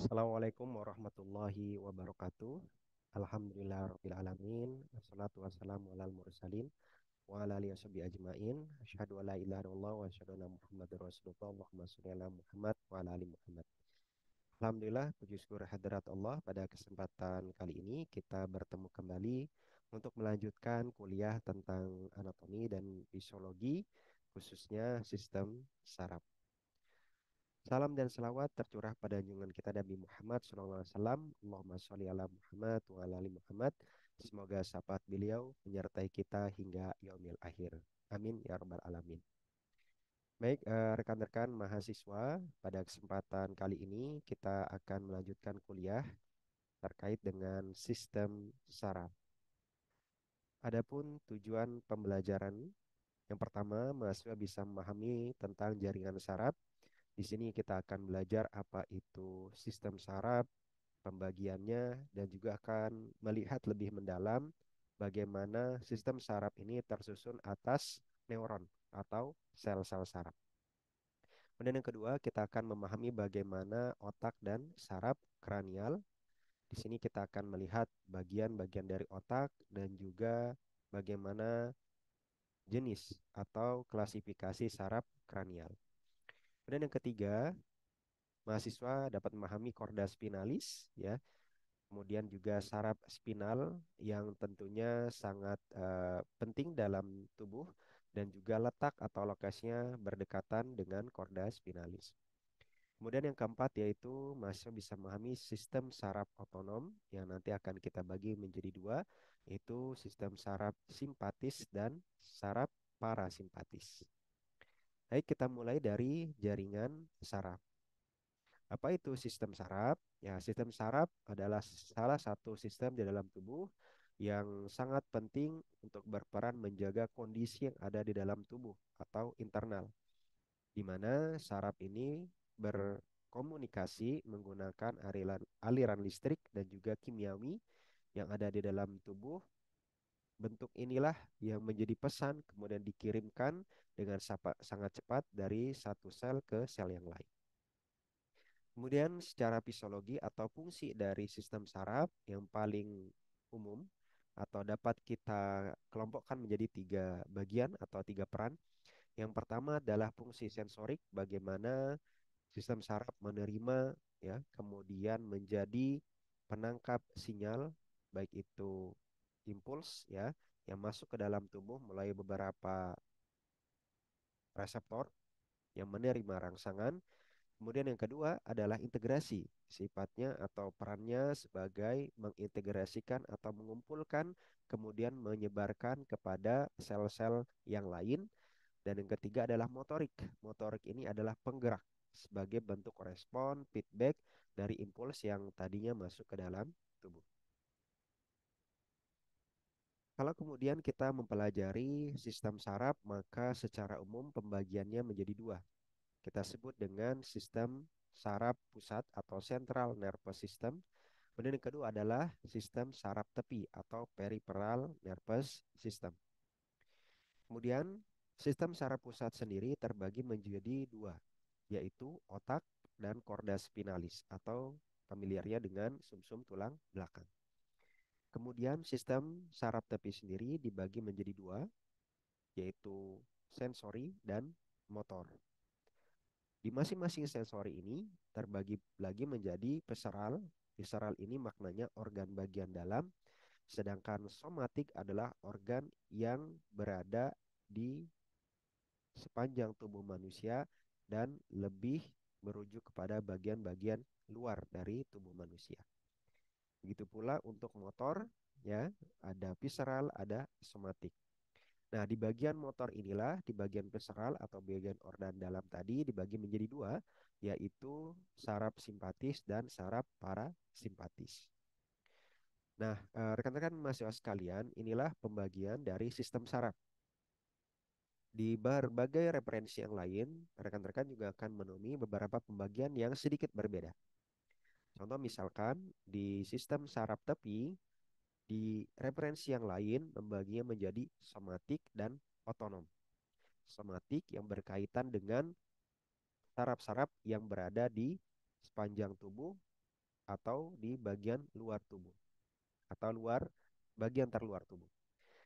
Assalamualaikum warahmatullahi wabarakatuh. Alhamdulillah rabbil alamin. Wassalatu wassalamu alal mursalin wa ala alihi washabihi ajmain. Asyhadu an la ilaha illallah wa asyhadu anna Muhammadar Rasulullah. Allahumma shalli ala Muhammad wa ala ali Muhammad. Alhamdulillah, puji syukur hadirat Allah, pada kesempatan kali ini kita bertemu kembali untuk melanjutkan kuliah tentang anatomi dan fisiologi, khususnya sistem saraf. Salam dan selawat tercurah pada junjungan kita Nabi Muhammad SAW. Allahumma sholli ala Muhammad wa ala ali Muhammad. Semoga syafaat beliau menyertai kita hingga yaumil akhir. Amin ya rabbal alamin. Baik, rekan-rekan mahasiswa, pada kesempatan kali ini kita akan melanjutkan kuliah terkait dengan sistem saraf. Adapun tujuan pembelajaran, yang pertama, mahasiswa bisa memahami tentang jaringan saraf. Di sini kita akan belajar apa itu sistem saraf, pembagiannya, dan juga akan melihat lebih mendalam bagaimana sistem saraf ini tersusun atas neuron atau sel-sel saraf. Kemudian yang kedua, kita akan memahami bagaimana otak dan saraf kranial. Di sini kita akan melihat bagian-bagian dari otak dan juga bagaimana jenis atau klasifikasi saraf kranial. Kemudian yang ketiga, mahasiswa dapat memahami korda spinalis, ya, kemudian juga saraf spinal yang tentunya sangat penting dalam tubuh dan juga letak atau lokasinya berdekatan dengan korda spinalis. Kemudian yang keempat yaitu mahasiswa bisa memahami sistem saraf otonom yang nanti akan kita bagi menjadi dua, yaitu sistem saraf simpatis dan saraf parasimpatis. Baik, kita mulai dari jaringan saraf. Apa itu sistem saraf? Ya, sistem saraf adalah salah satu sistem di dalam tubuh yang sangat penting untuk berperan menjaga kondisi yang ada di dalam tubuh atau internal, di mana saraf ini berkomunikasi menggunakan aliran listrik dan juga kimiawi yang ada di dalam tubuh. Bentuk inilah yang menjadi pesan kemudian dikirimkan dengan sangat cepat dari satu sel ke sel yang lain. Kemudian secara fisiologi atau fungsi dari sistem saraf yang paling umum atau dapat kita kelompokkan menjadi tiga bagian atau tiga peran. Yang pertama adalah fungsi sensorik, bagaimana sistem saraf menerima, ya, kemudian menjadi penangkap sinyal, baik itu impuls, ya, yang masuk ke dalam tubuh melalui beberapa reseptor yang menerima rangsangan. Kemudian yang kedua adalah integrasi, sifatnya atau perannya sebagai mengintegrasikan atau mengumpulkan, kemudian menyebarkan kepada sel-sel yang lain. Dan yang ketiga adalah motorik. Motorik ini adalah penggerak sebagai bentuk respon, feedback dari impuls yang tadinya masuk ke dalam tubuh. Kalau kemudian kita mempelajari sistem saraf, maka secara umum pembagiannya menjadi dua. Kita sebut dengan sistem saraf pusat atau central nervous system. Kemudian yang kedua adalah sistem saraf tepi atau peripheral nervous system. Kemudian sistem saraf pusat sendiri terbagi menjadi dua, yaitu otak dan korda spinalis atau familiarnya dengan sumsum tulang belakang. Kemudian sistem saraf tepi sendiri dibagi menjadi dua, yaitu sensori dan motor. Di masing-masing sensori ini terbagi lagi menjadi visceral. Visceral ini maknanya organ bagian dalam, sedangkan somatik adalah organ yang berada di sepanjang tubuh manusia dan lebih merujuk kepada bagian-bagian luar dari tubuh manusia. Begitu pula untuk motor, ya, ada visceral, ada somatik. Nah, di bagian motor inilah, di bagian visceral atau bagian organ dalam tadi dibagi menjadi dua, yaitu saraf simpatis dan saraf parasimpatis. Nah, rekan-rekan mahasiswa sekalian, inilah pembagian dari sistem saraf. Di berbagai referensi yang lain, rekan-rekan juga akan menemui beberapa pembagian yang sedikit berbeda. Contoh misalkan di sistem saraf tepi, di referensi yang lain membaginya menjadi somatik dan otonom. Somatik yang berkaitan dengan saraf-saraf yang berada di sepanjang tubuh, atau di bagian luar tubuh atau bagian terluar tubuh.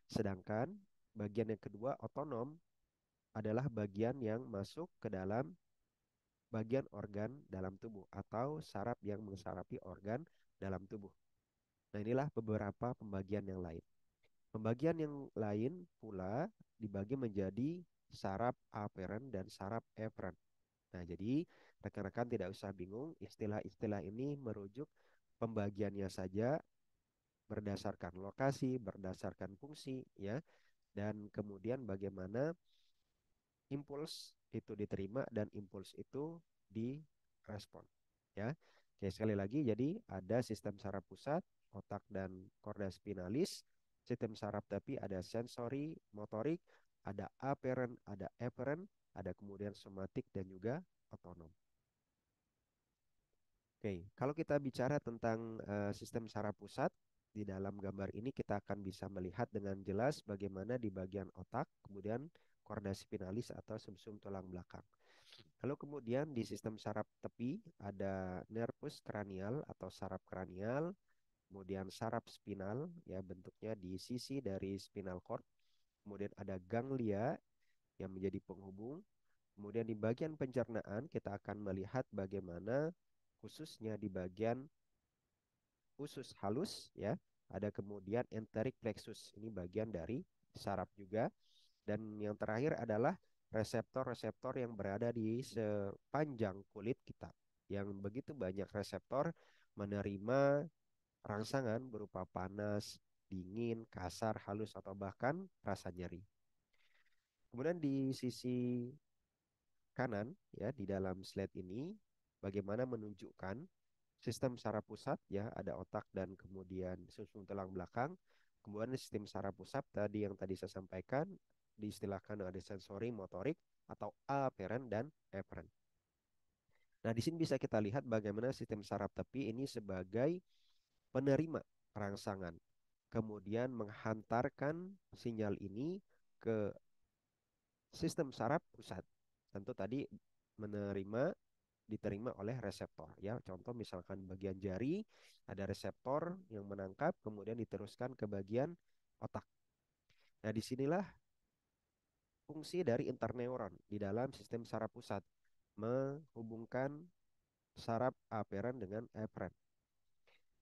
Sedangkan bagian yang kedua otonom adalah bagian yang masuk ke dalam bagian organ dalam tubuh atau saraf yang mensarapi organ dalam tubuh. Nah, inilah beberapa pembagian yang lain. Pembagian yang lain pula dibagi menjadi saraf aferen dan saraf eferen. Nah, jadi rekan-rekan tidak usah bingung, istilah-istilah ini merujuk pembagiannya saja berdasarkan lokasi, berdasarkan fungsi, ya, dan kemudian bagaimana impuls itu diterima dan impuls itu direspon. Ya, oke, sekali lagi, jadi ada sistem saraf pusat, otak dan korda spinalis, sistem saraf tepi ada sensori, motorik, ada aferen, ada eferen, ada kemudian somatik dan juga otonom. Oke, kalau kita bicara tentang sistem saraf pusat, di dalam gambar ini kita akan bisa melihat dengan jelas bagaimana di bagian otak, kemudian korda spinalis atau sumsum tulang belakang. Lalu kemudian di sistem saraf tepi ada nervus kranial atau saraf kranial, kemudian saraf spinal, ya, bentuknya di sisi dari spinal cord, kemudian ada ganglia yang menjadi penghubung. Kemudian di bagian pencernaan kita akan melihat bagaimana khususnya di bagian usus halus, ya. Ada kemudian enteric plexus. Ini bagian dari saraf juga. Dan yang terakhir adalah reseptor-reseptor yang berada di sepanjang kulit kita. Yang begitu banyak reseptor menerima rangsangan berupa panas, dingin, kasar, halus, atau bahkan rasa nyeri. Kemudian di sisi kanan, ya, di dalam slide ini bagaimana menunjukkan sistem saraf pusat, ya, ada otak dan kemudian sumsum tulang belakang. Kemudian sistem saraf pusat tadi yang tadi saya sampaikan diistilahkan ada sensori, motorik atau aferen dan eferen. Nah, di sini bisa kita lihat bagaimana sistem saraf tepi ini sebagai penerima rangsangan, kemudian menghantarkan sinyal ini ke sistem saraf pusat. Tentu tadi menerima diterima oleh reseptor, ya. Contoh misalkan bagian jari ada reseptor yang menangkap kemudian diteruskan ke bagian otak. Nah, disinilah fungsi dari interneuron di dalam sistem saraf pusat menghubungkan saraf aferen dengan eferen.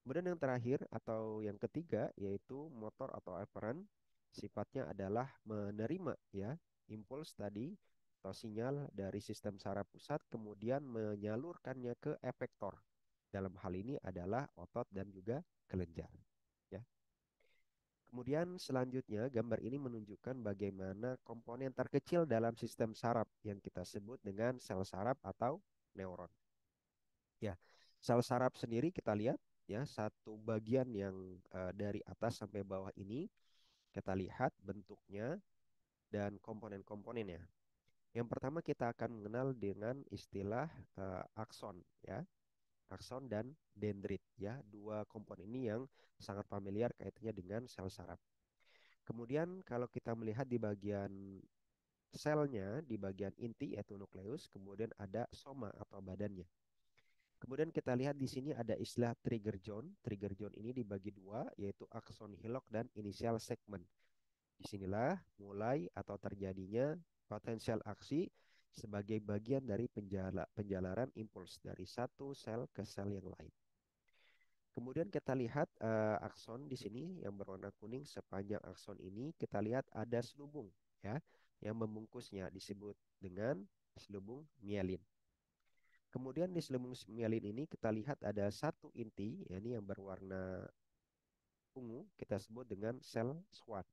Kemudian yang terakhir atau yang ketiga yaitu motor atau eferen, sifatnya adalah menerima, ya, impuls tadi atau sinyal dari sistem saraf pusat kemudian menyalurkannya ke efektor. Dalam hal ini adalah otot dan juga kelenjar, ya. Kemudian selanjutnya gambar ini menunjukkan bagaimana komponen terkecil dalam sistem saraf yang kita sebut dengan sel saraf atau neuron. Ya, sel saraf sendiri kita lihat, ya, satu bagian yang dari atas sampai bawah ini kita lihat bentuknya dan komponen-komponennya. Yang pertama kita akan mengenal dengan istilah akson, ya. Akson dan dendrit, ya, dua komponen ini yang sangat familiar kaitannya dengan sel saraf. Kemudian kalau kita melihat di bagian selnya, di bagian inti yaitu nukleus, kemudian ada soma atau badannya. Kemudian kita lihat di sini ada istilah trigger zone. Trigger zone ini dibagi dua, yaitu akson hillock dan initial segment. Disinilah mulai atau terjadinya potensial aksi sebagai bagian dari penjalaran impuls dari satu sel ke sel yang lain. Kemudian kita lihat akson di sini yang berwarna kuning, sepanjang akson ini kita lihat ada selubung, ya, yang membungkusnya disebut dengan selubung mielin. Kemudian di selubung mielin ini kita lihat ada satu inti, ya, ini yang berwarna ungu kita sebut dengan sel Schwann.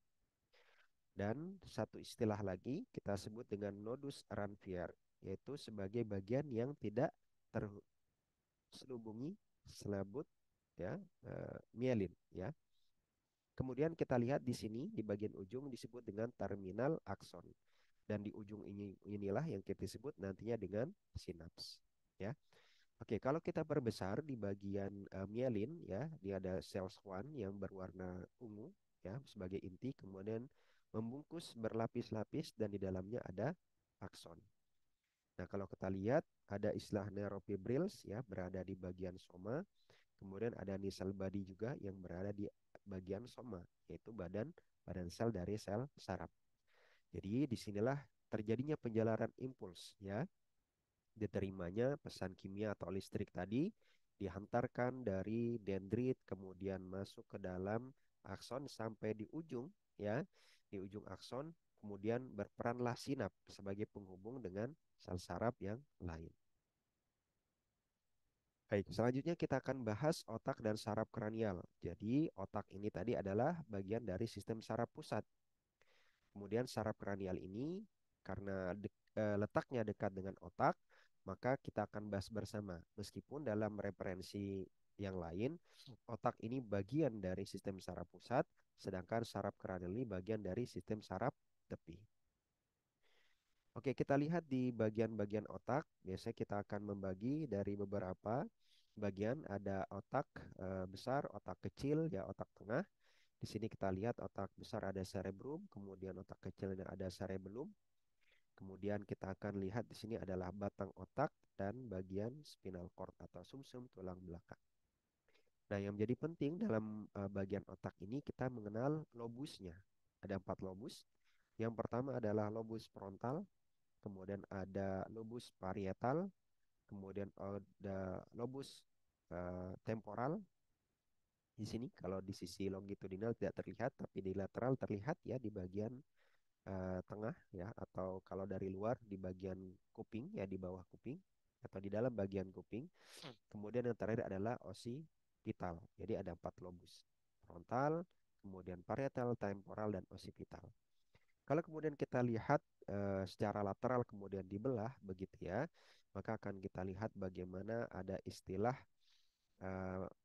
Dan satu istilah lagi kita sebut dengan nodus Ranvier, yaitu sebagai bagian yang tidak terselubungi selebut, ya, mielin, ya. Kemudian kita lihat di sini di bagian ujung disebut dengan terminal akson, dan di ujung inilah yang kita sebut nantinya dengan sinaps, ya. Oke, kalau kita perbesar di bagian mielin, ya, dia ada sel Schwann yang berwarna ungu, ya, sebagai inti, kemudian membungkus berlapis-lapis dan di dalamnya ada akson. Nah, kalau kita lihat ada istilah neurofibrils, ya, berada di bagian soma, Kemudian ada nisal body juga yang berada di bagian soma, yaitu badan badan sel dari sel saraf. Jadi disinilah terjadinya penjalaran impuls ya, diterimanya pesan kimia atau listrik tadi dihantarkan dari dendrit kemudian masuk ke dalam akson sampai di ujung ya, di ujung akson kemudian berperanlah sinap sebagai penghubung dengan sel saraf yang lain. Baik, selanjutnya kita akan bahas otak dan saraf kranial. Jadi, otak ini tadi adalah bagian dari sistem saraf pusat. Kemudian saraf kranial ini karena letaknya dekat dengan otak, maka kita akan bahas bersama. Meskipun dalam referensi yang lain, otak ini bagian dari sistem saraf pusat, sedangkan saraf kranial ini bagian dari sistem saraf tepi. Oke, kita lihat di bagian-bagian otak. Biasanya kita akan membagi dari beberapa bagian. Ada otak besar, otak kecil, ya otak tengah. Di sini kita lihat otak besar ada cerebrum, kemudian otak kecilnya ada cerebellum. Kemudian kita akan lihat di sini adalah batang otak dan bagian spinal cord atau sumsum tulang belakang. Nah, yang menjadi penting dalam bagian otak ini kita mengenal lobusnya. Ada 4 lobus. Yang pertama adalah lobus frontal, kemudian ada lobus parietal, kemudian ada lobus temporal. Di sini kalau di sisi longitudinal tidak terlihat, tapi di lateral terlihat ya di bagian tengah ya, atau kalau dari luar di bagian kuping ya, di bawah kuping atau di dalam bagian kuping. Kemudian yang terakhir adalah occipital. Jadi ada 4 lobus. Frontal, kemudian parietal, temporal, dan occipital. Kalau kemudian kita lihat secara lateral kemudian dibelah begitu ya, maka akan kita lihat bagaimana ada istilah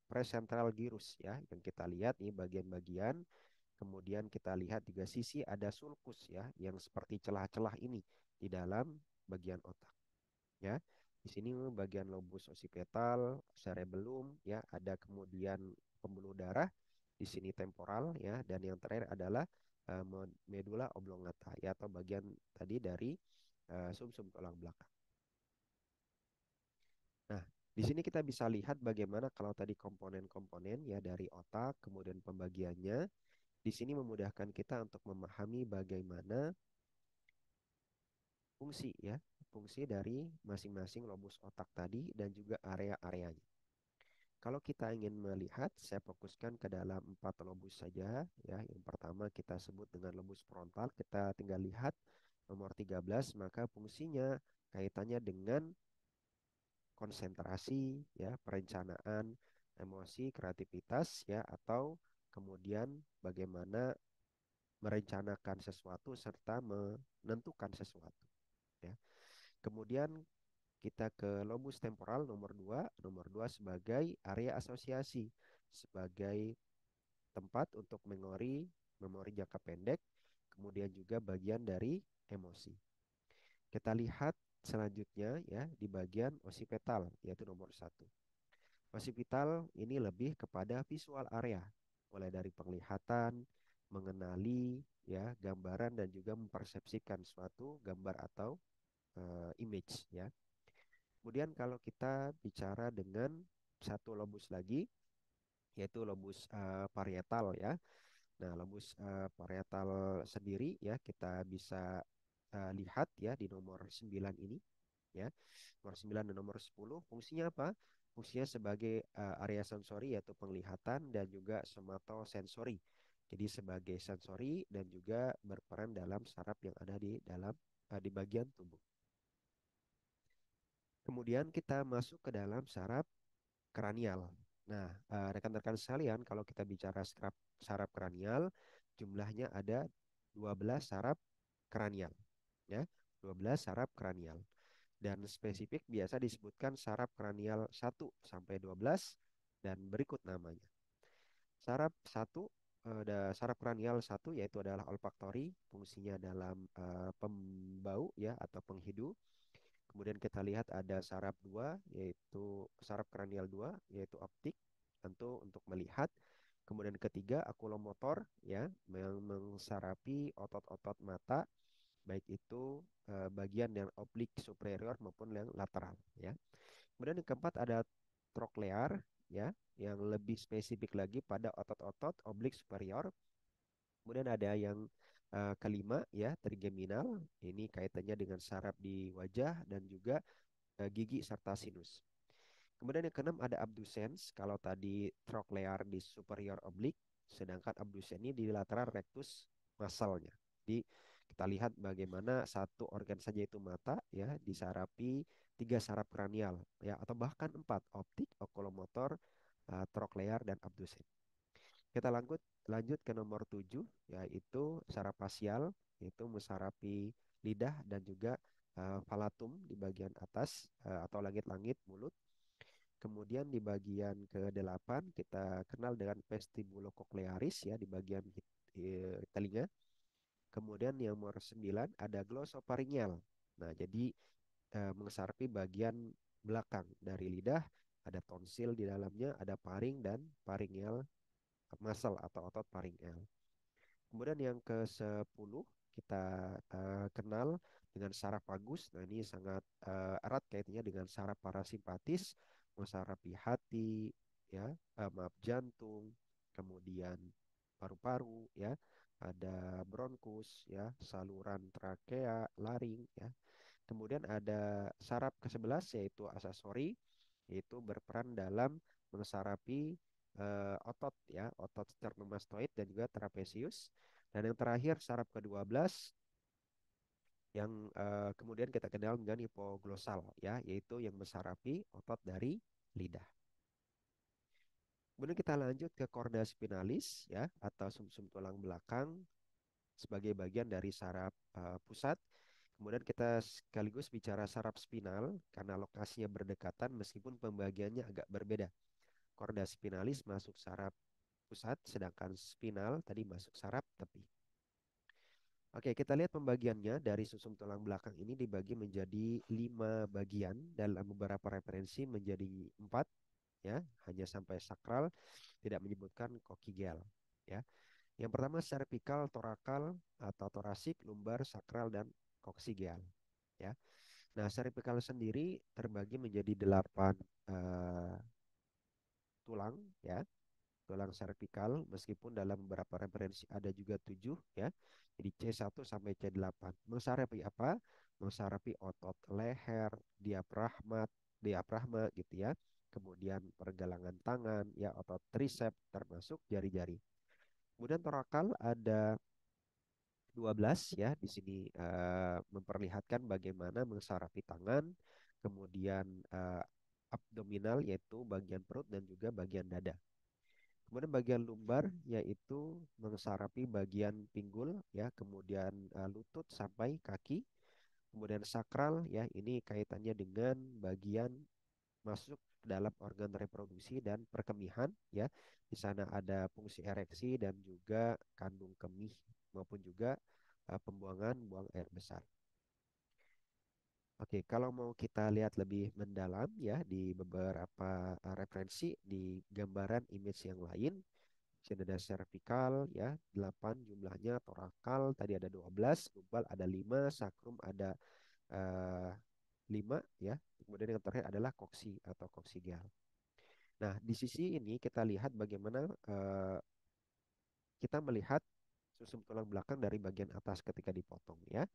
presentral gyrus ya, yang kita lihat nih bagian-bagian. Kemudian kita lihat juga sisi ada sulcus ya, yang seperti celah-celah ini di dalam bagian otak ya. Di sini bagian lobus occipital, cerebellum ya, ada kemudian pembuluh darah, di sini temporal ya, dan yang terakhir adalah medulla oblongata ya, atau bagian tadi dari sumsum tulang belakang. Nah, di sini kita bisa lihat bagaimana kalau tadi komponen-komponen ya dari otak, kemudian pembagiannya, di sini memudahkan kita untuk memahami bagaimana fungsi ya, fungsi dari masing-masing lobus otak tadi dan juga area-areanya. Kalau kita ingin melihat, saya fokuskan ke dalam 4 lobus saja ya. Yang pertama kita sebut dengan lobus frontal, kita tinggal lihat nomor 13, maka fungsinya kaitannya dengan konsentrasi ya, perencanaan, emosi, kreativitas ya, atau kemudian bagaimana merencanakan sesuatu serta menentukan sesuatu ya. Kemudian kita ke lobus temporal nomor 2. Nomor 2 sebagai area asosiasi, sebagai tempat untuk memori jangka pendek, kemudian juga bagian dari emosi. Kita lihat selanjutnya ya di bagian occipital, yaitu nomor 1. Occipital ini lebih kepada visual area, mulai dari penglihatan, mengenali ya gambaran dan juga mempersepsikan suatu gambar atau image ya. Kemudian kalau kita bicara dengan satu lobus lagi, yaitu lobus parietal ya. Nah, lobus parietal sendiri ya kita bisa lihat ya di nomor 9 ini ya. Nomor 9 dan nomor 10 fungsinya apa? Fungsinya sebagai area sensori yaitu penglihatan dan juga somatosensori. Jadi sebagai sensori dan juga berperan dalam saraf yang ada di dalam di bagian tubuh. Kemudian kita masuk ke dalam saraf kranial. Nah, rekan-rekan sekalian, kalau kita bicara saraf kranial, jumlahnya ada 12 saraf kranial, ya, 12 saraf kranial. Dan spesifik biasa disebutkan saraf kranial 1 sampai 12 dan berikut namanya. Saraf 1, saraf kranial 1 yaitu adalah olfaktori, fungsinya dalam pembau ya atau penghidu. Kemudian kita lihat ada saraf 2 yaitu saraf kranial 2 yaitu optik, tentu untuk melihat. Kemudian ketiga akulomotor ya, yang mengsarapi otot-otot mata, baik itu bagian yang oblik superior maupun yang lateral ya. Kemudian yang keempat ada troklear ya, yang lebih spesifik lagi pada otot-otot oblik superior. Kemudian ada yang kelima ya, trigeminal. Ini kaitannya dengan saraf di wajah dan juga gigi serta sinus. Kemudian yang keenam ada abducens. Kalau tadi trochlear di superior oblik, sedangkan abducens ini di lateral rectus masalnya. Jadi kita lihat bagaimana satu organ saja itu mata ya disarapi tiga saraf kranial ya atau bahkan empat, optik, okulomotor, trochlear dan abducens. Kita lanjut ke nomor 7 yaitu saraf fasial, yaitu mensarapi lidah dan juga palatum di bagian atas atau langit-langit mulut. Kemudian di bagian ke-8 kita kenal dengan vestibulocochlearis ya di bagian telinga. Kemudian yang nomor 9 ada glossopharyngeal. Nah, jadi mengesarpi bagian belakang dari lidah, ada tonsil di dalamnya, ada paring dan pharyngeal muscle atau otot pharyngeal. Kemudian yang ke-10 kita kenal dengan saraf vagus. Nah, ini sangat erat kaitannya dengan saraf parasimpatis, mensarapi hati, ya, maaf jantung, kemudian paru-paru, ya, ada bronkus, ya, saluran trakea, laring, ya. Kemudian ada saraf ke-11 yaitu asesori, yaitu berperan dalam mensarapi otot ya, otot sternomastoid dan juga trapezius. Dan yang terakhir saraf ke-12 yang kemudian kita kenal dengan hipoglosal ya, yaitu yang mensarapi otot dari lidah. Kemudian kita lanjut ke korda spinalis ya atau sumsum tulang belakang sebagai bagian dari saraf pusat. Kemudian kita sekaligus bicara saraf spinal karena lokasinya berdekatan meskipun pembagiannya agak berbeda. Korda spinalis masuk saraf pusat, sedangkan spinal tadi masuk saraf tepi. Oke, kita lihat pembagiannya dari susum tulang belakang ini dibagi menjadi 5 bagian, dalam beberapa referensi menjadi 4, ya, hanya sampai sakral, tidak menyebutkan kokigeal, ya. Yang pertama cervical, torakal atau torasik, lumbar, sakral dan koksigeal, ya. Nah, cervical sendiri terbagi menjadi 8 tulang, ya, tulang servikal, meskipun dalam beberapa referensi ada juga 7 ya. Jadi C1 sampai C8. Mensarapi apa? Mensarapi otot leher, diafragma gitu ya. Kemudian pergelangan tangan ya, otot triceps termasuk jari-jari. Kemudian torakal ada 12 ya. Di sini memperlihatkan bagaimana mensarapi tangan, kemudian abdominal yaitu bagian perut dan juga bagian dada. Kemudian bagian lumbar yaitu mensarapi bagian pinggul ya, kemudian lutut sampai kaki. Kemudian sakral ya, ini kaitannya dengan bagian masuk dalam organ reproduksi dan perkemihan ya. Di sana ada fungsi ereksi dan juga kandung kemih maupun juga pembuangan buang air besar. Oke, kalau mau kita lihat lebih mendalam ya di beberapa referensi di gambaran image yang lain, sini ada cervical ya, 8 jumlahnya, torakal tadi ada 12, lumbal ada 5, sakrum ada eh, 5 ya. Kemudian yang terakhir adalah koksi atau koksigeal. Nah, di sisi ini kita lihat bagaimana kita melihat susum tulang belakang dari bagian atas ketika dipotong ya.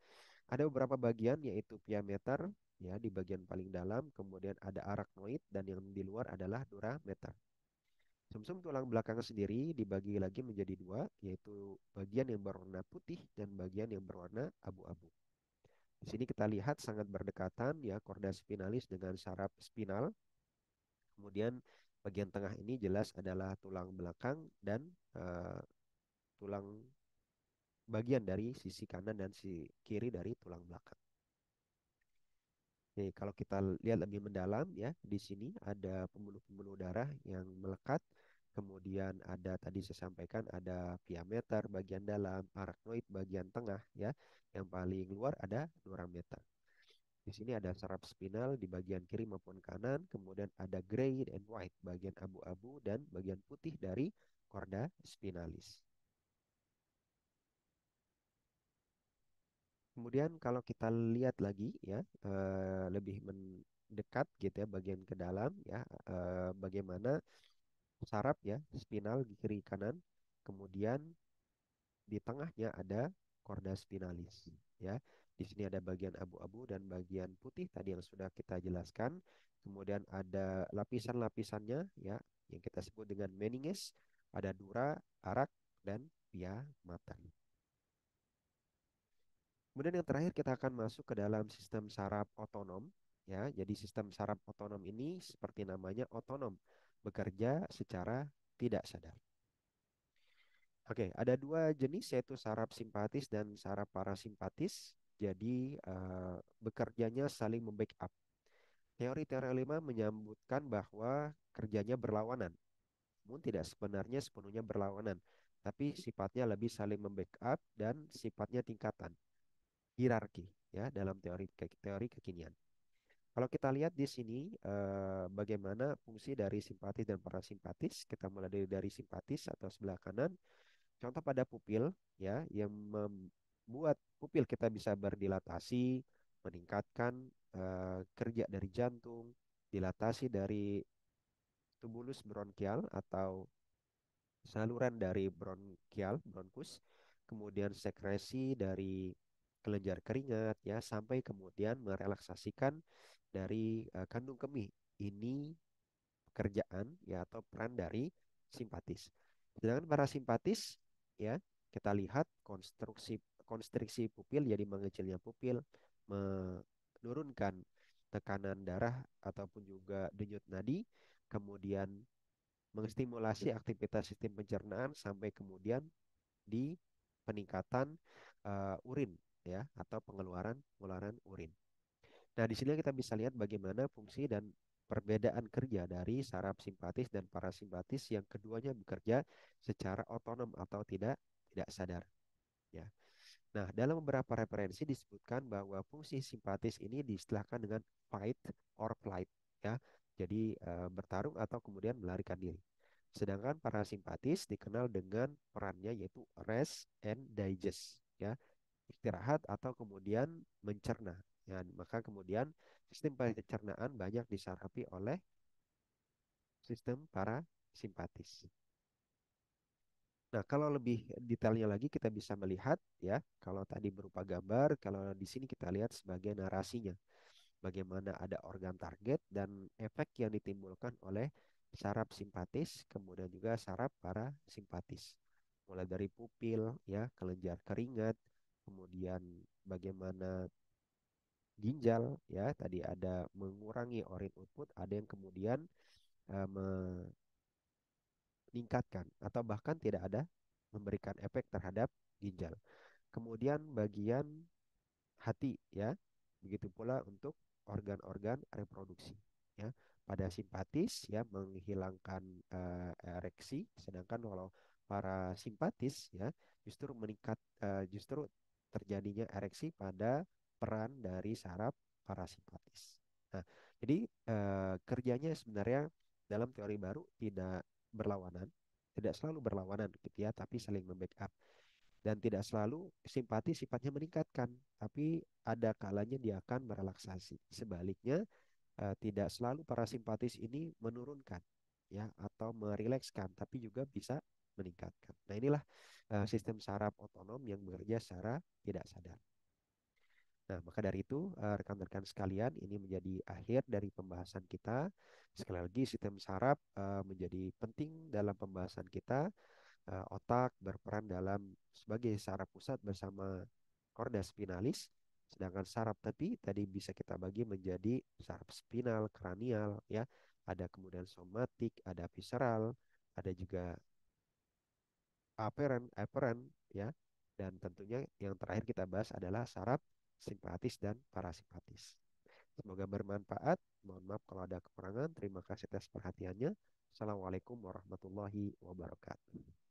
Ada beberapa bagian yaitu piameter ya di bagian paling dalam, kemudian ada arachnoid dan yang di luar adalah durameter. Sumsum tulang belakang sendiri dibagi lagi menjadi dua, yaitu bagian yang berwarna putih dan bagian yang berwarna abu-abu. Di sini kita lihat sangat berdekatan ya korda spinalis dengan saraf spinal. Kemudian bagian tengah ini jelas adalah tulang belakang dan tulang bagian dari sisi kanan dan sisi kiri dari tulang belakang. Oke, kalau kita lihat lebih mendalam ya, di sini ada pembuluh-pembuluh darah yang melekat. Kemudian ada tadi saya sampaikan ada piameter bagian dalam, arachnoid bagian tengah ya. Yang paling luar ada durameter. Di sini ada saraf spinal di bagian kiri maupun kanan, kemudian ada gray and white bagian abu-abu dan bagian putih dari korda spinalis. Kemudian kalau kita lihat lagi ya lebih dekat gitu ya, bagian ke dalam ya, bagaimana saraf ya, spinal di kiri kanan, kemudian di tengahnya ada korda spinalis ya. Di sini ada bagian abu-abu dan bagian putih tadi yang sudah kita jelaskan. Kemudian ada lapisan-lapisannya ya, yang kita sebut dengan meninges, ada dura, arak, dan pia mata. Kemudian yang terakhir kita akan masuk ke dalam sistem saraf otonom ya. Jadi sistem saraf otonom ini seperti namanya otonom, bekerja secara tidak sadar. Oke, ada dua jenis yaitu saraf simpatis dan saraf parasimpatis. Jadi bekerjanya saling membackup. Teori-teori lima menyebutkan bahwa kerjanya berlawanan, namun tidak sebenarnya sepenuhnya berlawanan, tapi sifatnya lebih saling membackup dan sifatnya tingkatan, hierarki ya dalam teori kekinian. Kalau kita lihat di sini bagaimana fungsi dari simpatis dan parasimpatis, kita mulai dari simpatis atau sebelah kanan. Contoh pada pupil ya yang membuat pupil kita bisa berdilatasi, meningkatkan kerja dari jantung, dilatasi dari tubulus bronkial atau saluran dari bronkus, kemudian sekresi dari kelenjar keringat ya sampai kemudian merelaksasikan dari kandung kemih. Ini pekerjaan ya atau peran dari simpatis. Sedangkan parasimpatis ya kita lihat konstriksi pupil jadi mengecilnya pupil, menurunkan tekanan darah ataupun juga denyut nadi, kemudian mengestimulasi aktivitas sistem pencernaan sampai kemudian di peningkatan urin ya atau pengeluaran urin. Nah, di sini kita bisa lihat bagaimana fungsi dan perbedaan kerja dari saraf simpatis dan parasimpatis yang keduanya bekerja secara otonom atau tidak sadar. Ya. Nah, dalam beberapa referensi disebutkan bahwa fungsi simpatis ini diistilahkan dengan fight or flight, ya. Jadi bertarung atau kemudian melarikan diri. Sedangkan parasimpatis dikenal dengan perannya yaitu rest and digest, ya, istirahat atau kemudian mencerna. Ya, maka kemudian sistem pencernaan banyak disarapi oleh sistem parasimpatis. Nah, kalau lebih detailnya lagi kita bisa melihat ya, kalau tadi berupa gambar, kalau di sini kita lihat sebagai narasinya. Bagaimana ada organ target dan efek yang ditimbulkan oleh saraf simpatis, kemudian juga saraf parasimpatis. Mulai dari pupil ya, kelenjar keringat, kemudian bagaimana ginjal ya, tadi ada mengurangi urin output, ada yang kemudian meningkatkan atau bahkan tidak ada memberikan efek terhadap ginjal. Kemudian bagian hati ya. Begitu pula untuk organ-organ reproduksi ya. Pada simpatis ya menghilangkan ereksi, sedangkan kalau para simpatis ya justru terjadinya ereksi pada peran dari saraf parasimpatis. Nah, jadi kerjanya sebenarnya dalam teori baru tidak berlawanan, tidak selalu berlawanan gitu ya, tapi saling membackup dan tidak selalu simpati sifatnya meningkatkan, tapi ada kalanya dia akan merelaksasi. Sebaliknya, tidak selalu parasimpatis ini menurunkan ya atau merilekskan, tapi juga bisa meningkatkan. Nah, inilah sistem saraf otonom yang bekerja secara tidak sadar. Nah, maka dari itu, rekan-rekan sekalian, ini menjadi akhir dari pembahasan kita. Sekali lagi, sistem saraf menjadi penting dalam pembahasan kita. Otak berperan dalam sebagai saraf pusat bersama korda spinalis, sedangkan saraf tepi tadi bisa kita bagi menjadi saraf spinal, kranial, ya. Ada kemudian somatik, ada visceral, ada juga afferent, ya. Dan tentunya yang terakhir kita bahas adalah saraf simpatis dan parasimpatis. Semoga bermanfaat. Mohon maaf kalau ada kekurangan. Terima kasih atas perhatiannya. Assalamualaikum warahmatullahi wabarakatuh.